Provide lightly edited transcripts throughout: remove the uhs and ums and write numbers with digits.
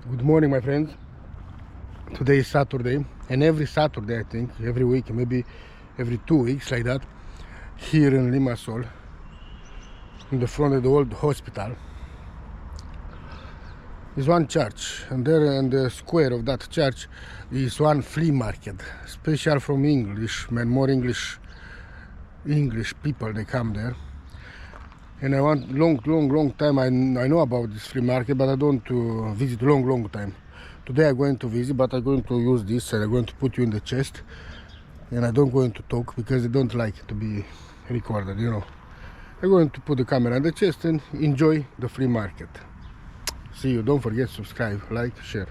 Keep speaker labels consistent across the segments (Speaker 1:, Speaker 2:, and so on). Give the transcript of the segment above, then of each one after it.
Speaker 1: Good morning, my friends. Today is Saturday, and every Saturday, I think, every week, maybe every 2 weeks, like that, here in Limassol, in the front of the old hospital, is one church, and there in the square of that church is one flea market, special from Englishmen, more English people, they come there. And I want long time, I know about this flea market, but I don't visit long time. Today I'm going to visit, but I'm going to use this, and I'm going to put you in the chest, and I don't going to talk because I don't like it to be recorded, you know. I'm going to put the camera in the chest and enjoy the flea market. See you. Don't forget to subscribe, like, share.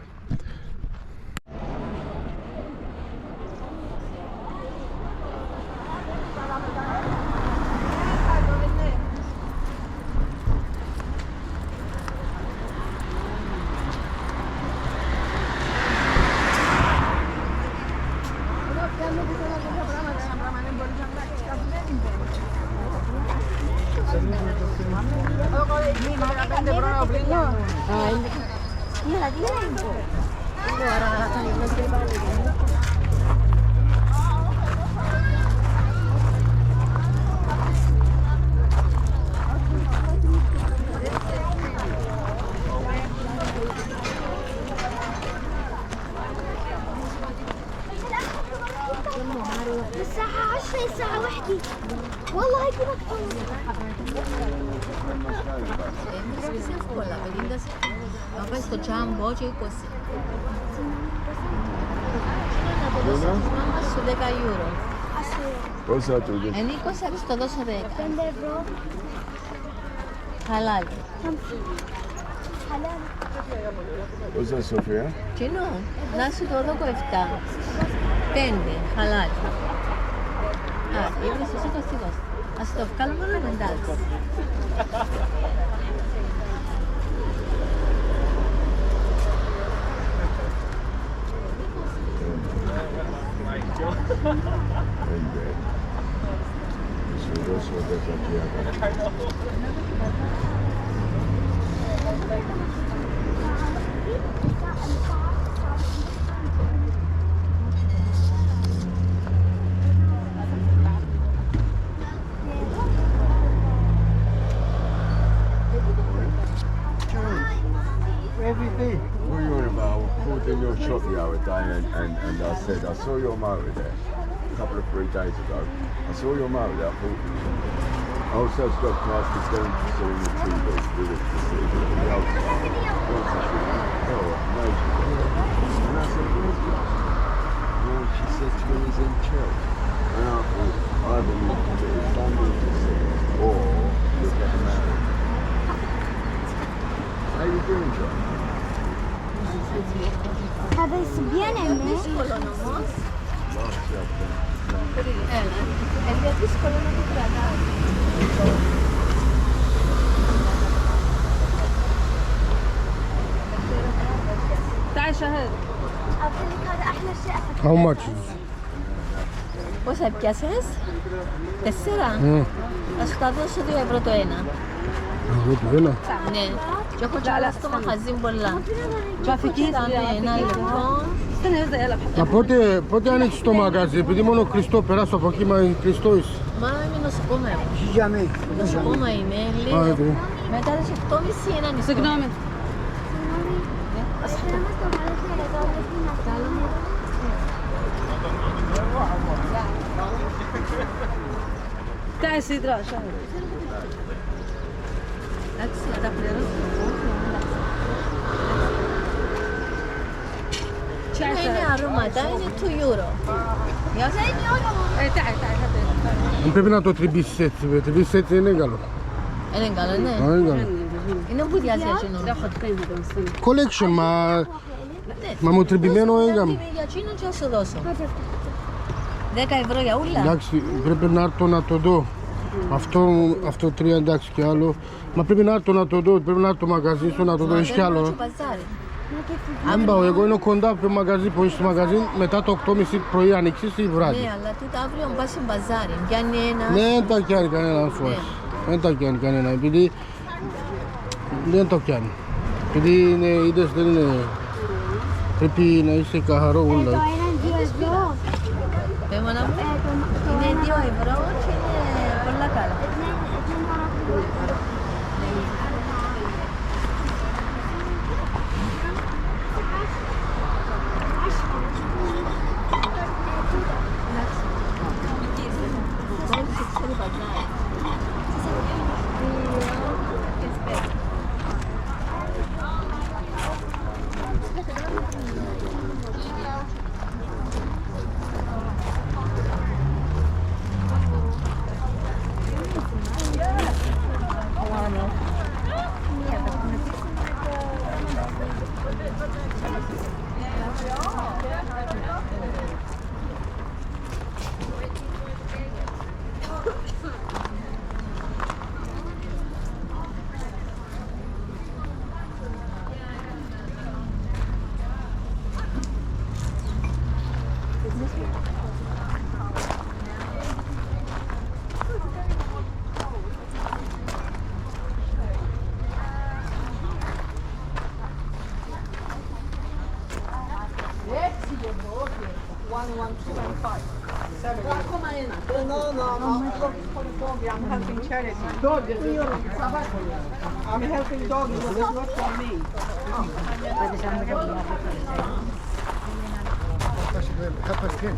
Speaker 2: الساعة 10 الساعة 1 والله هيك
Speaker 3: questo jumbo c'è così. Su 10 euro.
Speaker 4: Cosa tu dici?
Speaker 3: E lì cosa è questo 2 euro? Halal.
Speaker 4: Cosa Sofia?
Speaker 3: Ce no, nasu todo questa. Tende, halal. Ah, io questo si costa. A sto calmo non andate.
Speaker 1: Everything.
Speaker 4: What are you on about? I called in your shop the other day and I said, I saw your motor there a couple of 3 days ago. I saw your motor there. I thought, I also stopped to ask you going to see the TV with it to see the outside. Oh, amazing. And I said, where's Josh? And she said to me, he's in church. And I thought, either you can get his family to see it or you'll get married. How you doing, John?
Speaker 2: هذا الصبيان عمي
Speaker 3: تعال شهد.
Speaker 2: أقول لك هذا أحلى شيء أخذته.
Speaker 1: How much?
Speaker 3: Πόσα έπιασες? 4. Θα σου τα δώσω 2 ευρώ το ένα.
Speaker 1: Ένα.
Speaker 3: Ναι. Και έχω και άλλα στο μαγαζί πολλά. Ένα λοιπόν.
Speaker 1: Μα πότε άνοιξες το μαγαζί, επειδή μόνο κλειστό, περάσω από εκεί, μα κλειστό είσαι.
Speaker 3: Μα είμαι νοσοκόμα. Νοσοκόμα είμαι, λίγο. Μετά τις 8.30 είναι ανοιχτό. Συγγνώμη.
Speaker 5: تعي سيدرا شهر
Speaker 3: Εντάξει, θα τα πληρώσω. Είναι αρώματα, είναι 2 euro. Για σας.
Speaker 5: تعي
Speaker 1: Δεν πρέπει να το τριμπήσεις έτσι, τριμπήσεις έτσι είναι καλό.
Speaker 3: Είναι καλό, ναι.
Speaker 1: Είναι καλό.
Speaker 3: Είναι που διάζει εκείνο.
Speaker 1: Collection, μα μου τριμπημένο έκαμε.
Speaker 3: Για εκείνο και θα σου δώσω. 10 ευρώ για ούλα.
Speaker 1: Εντάξει, πρέπει να έρθω να το δω. Αυτό 3 εντάξει και άλλο. Μα πρέπει να έρθω να το δω, πρέπει να έρθω στο μαγαζί σου να το δω, έχει κι άλλο. Αν πάω, εγώ είναι κοντά από το μαγαζί που είσαι στο μαγαζί, μετά το 8.30 πρωί ανοίξεις ή βράδυ.
Speaker 3: Ναι, αλλά τούτα αύριο πας στην μπαζάρι, πιάνει ένα.
Speaker 1: Ναι, δεν τα πιάνει κανένα φορά. Δεν τα πιάνει κανένα, επειδή δεν το πιάνει. Επειδή είναι, είδες, δεν είναι Πρέπει να είσαι καθαρό όλα.
Speaker 2: Το είναι 2 ευρώ.
Speaker 3: Πέμωνα μου, είναι 2 ευρώ και είναι πολλά καλά.
Speaker 5: I'm helping charity. I'm helping doggies, so it's not for me.
Speaker 1: Help us again.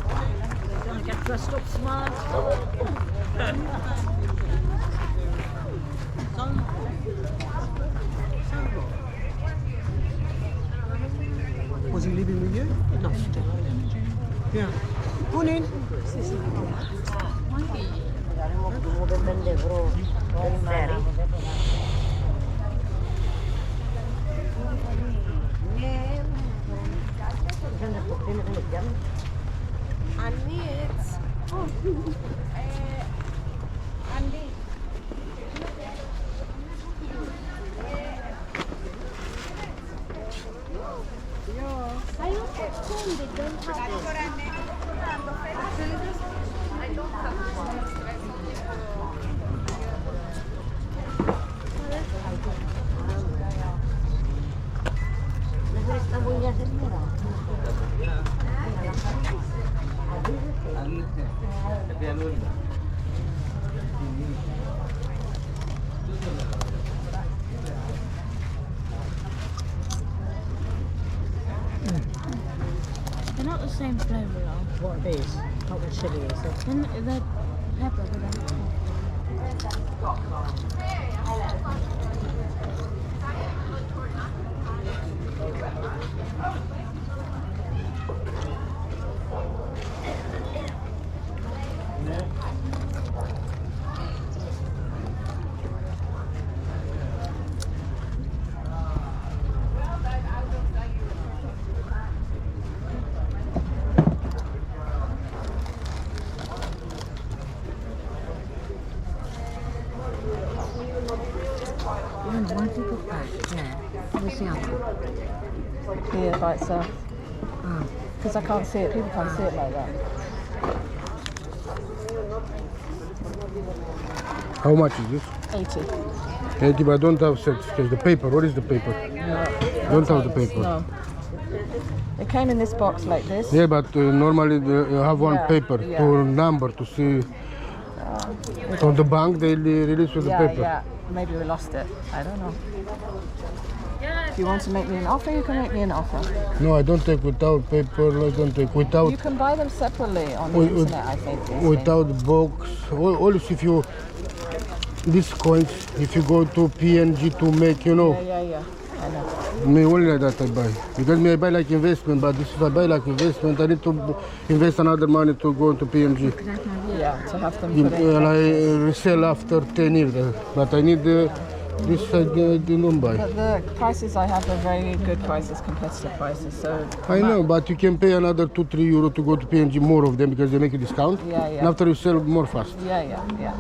Speaker 3: Gonna get dressed up smart.
Speaker 5: Was he living with you? No. Yeah. Morning.
Speaker 2: Hay un spoon they don't have it. They're not the same flavour though.
Speaker 6: What are these? Not the chili, is it?
Speaker 2: And the pepper with them.
Speaker 6: Why do you put that there? Where's the other one?
Speaker 5: Here by itself.
Speaker 6: Oh.
Speaker 5: Because I can't see it. People can't see it like that.
Speaker 1: How much is this?
Speaker 5: 80.
Speaker 1: 80, but I don't have certificate. The paper, what is the paper? Don't have the paper.
Speaker 5: No. It came in this box like this.
Speaker 1: Yeah, but normally you have one
Speaker 5: Yeah,
Speaker 1: paper
Speaker 5: yeah.
Speaker 1: to number to see. From the bank they release with the
Speaker 5: Yeah,
Speaker 1: paper.
Speaker 5: yeah. Maybe we lost it. I don't know. If you want to make me an offer, you can make me an offer.
Speaker 1: No, I don't take without paper. I don't take without.
Speaker 5: You can buy them separately on the
Speaker 1: With-
Speaker 5: internet, I think. these days.
Speaker 1: Without box. Always if you these coins, if you go to PNG to make, you know,
Speaker 5: Yeah. I know.
Speaker 1: me only like that I buy. Because me I buy like investment, but this if I buy like investment, I need to invest another money to go to PNG.
Speaker 5: Yeah, to have them put in.
Speaker 1: And I resell after 10 years, but I need this I don't buy.
Speaker 5: But the prices I have are very good prices, competitive prices. So
Speaker 1: I know, but you can pay another 2-3 euro to go to PNG, more of them because they make a discount.
Speaker 5: Yeah.
Speaker 1: And after you sell more fast.
Speaker 5: Yeah.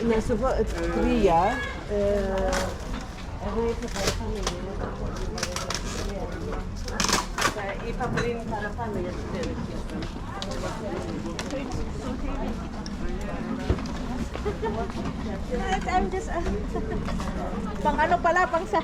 Speaker 6: Nasa po, it's 3, yeah?
Speaker 5: I'm just... pang ano pala, pang sa...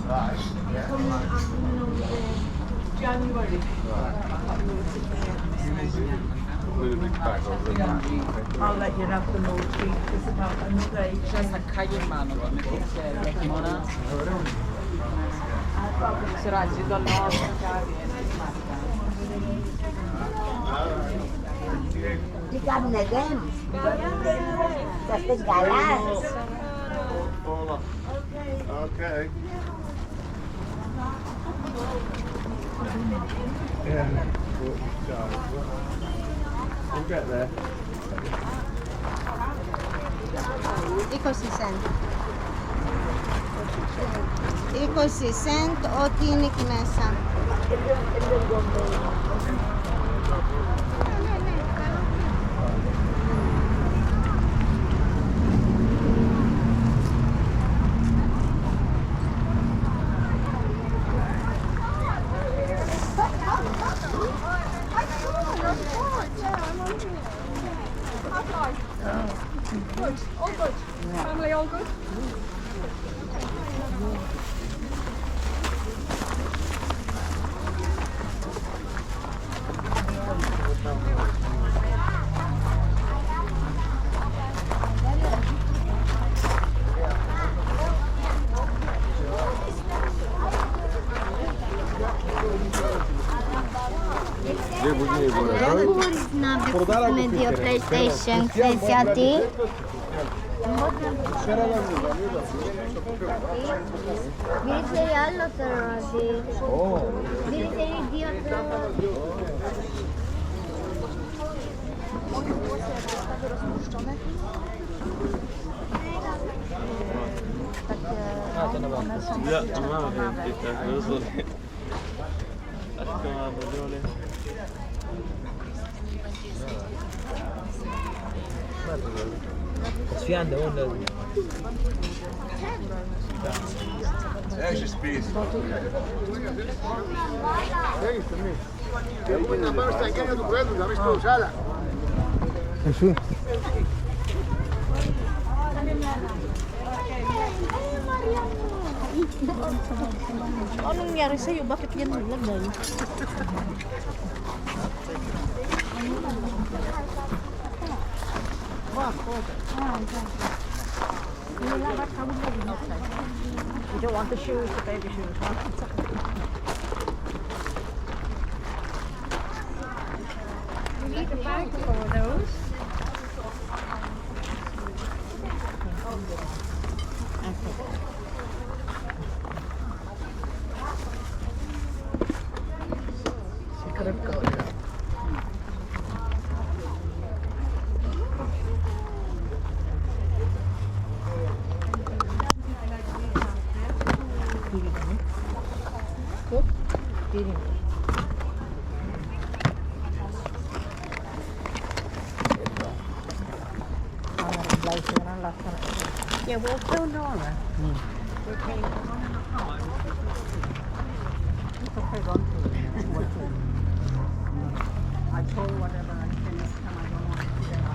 Speaker 5: Max. January. I'll let you have the more cheap. It's about another age.
Speaker 7: Τι κάνουνε δεν, σε αυτές γαλάς.
Speaker 4: Okay.
Speaker 1: Yeah.
Speaker 4: We'll get there.
Speaker 3: 20 cent. 20 cent, ό,τι είναι εκεί μέσα. Δεν μπορείς να παίξεις με δύο PlayStation, ξέρεις γιατί? Δεν ξέρει άλλο θέλω να δεις. Δεν ξέρει δύο θέλω να δεις.
Speaker 8: Ja, mamy tak rozumiem. Aż to ma bodole.
Speaker 9: Sfiando onda.
Speaker 4: Έχεις σπίτι.
Speaker 1: Έχουμε να πάμε στα εγγένεια του Πρόεδρου, να μην στο σάλα. Εσύ.
Speaker 5: Ano nangyari sa'yo? Bakit yan naglagay? You don't want the shoes, the baby shoes, huh?
Speaker 3: You need a bag for those.
Speaker 6: Yeah, we'll tell Nora.
Speaker 9: It's okay, run to it. I told whatever I said next time I don't want to do that.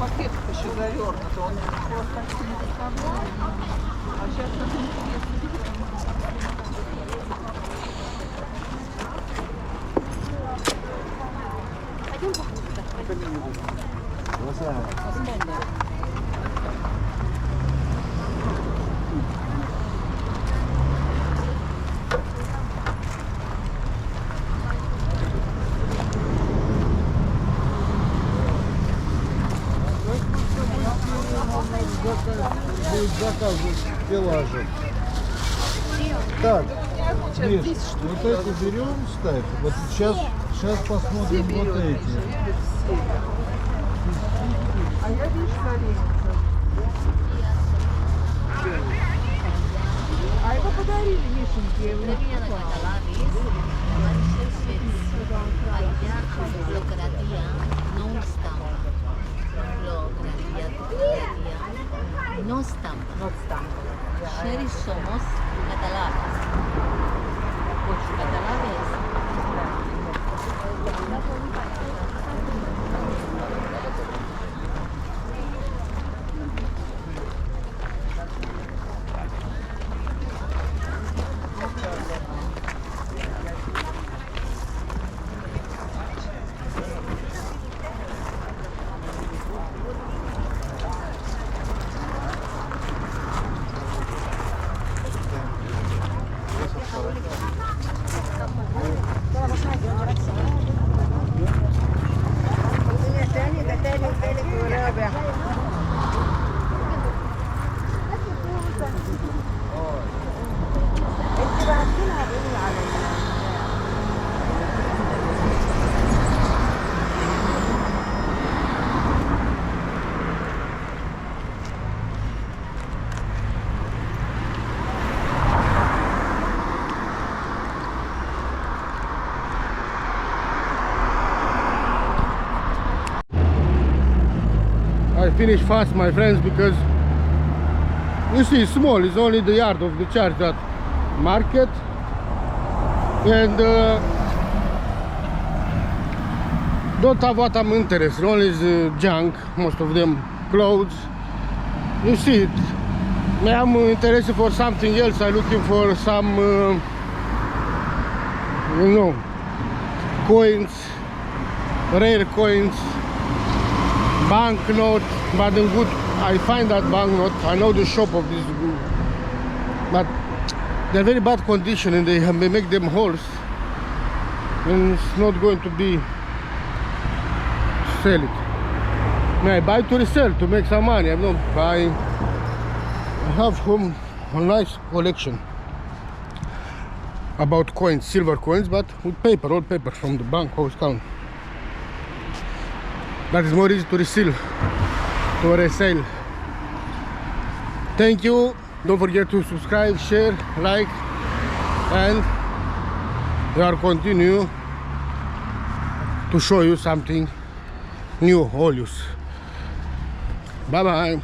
Speaker 5: пакетах еще завернут. Он почти не доставлял. А сейчас это интересно.
Speaker 1: Будет заказ стеллажа. Так, Миш, вот эти берем, ставь. Вот сейчас посмотрим вот эти.
Speaker 5: А я вижу варенье. А его подарили Мишеньке. Я его не покупала.
Speaker 3: No estampa. Sherry somos catalanes. Los catalanes.
Speaker 1: I finish fast, my friends, because you see, it's small. It's only the yard of the church, that market, and don't have what I'm interested. Only is junk, most of them clothes. You see it. I'm interested for something else. I'm looking for some, you know, coins, rare coins. Banknote, but in good. I find that banknote. I know the shop of this, but they're very bad condition, and they make them holes, and it's not going to be sell it. I buy to resell to make some money. I'm not buying. I have home a nice collection about coins, silver coins, but with paper, old paper from the bank house count. That is more easy to resell. Thank you. Don't forget to subscribe, share, like, and we are continue to show you something new always. Bye bye.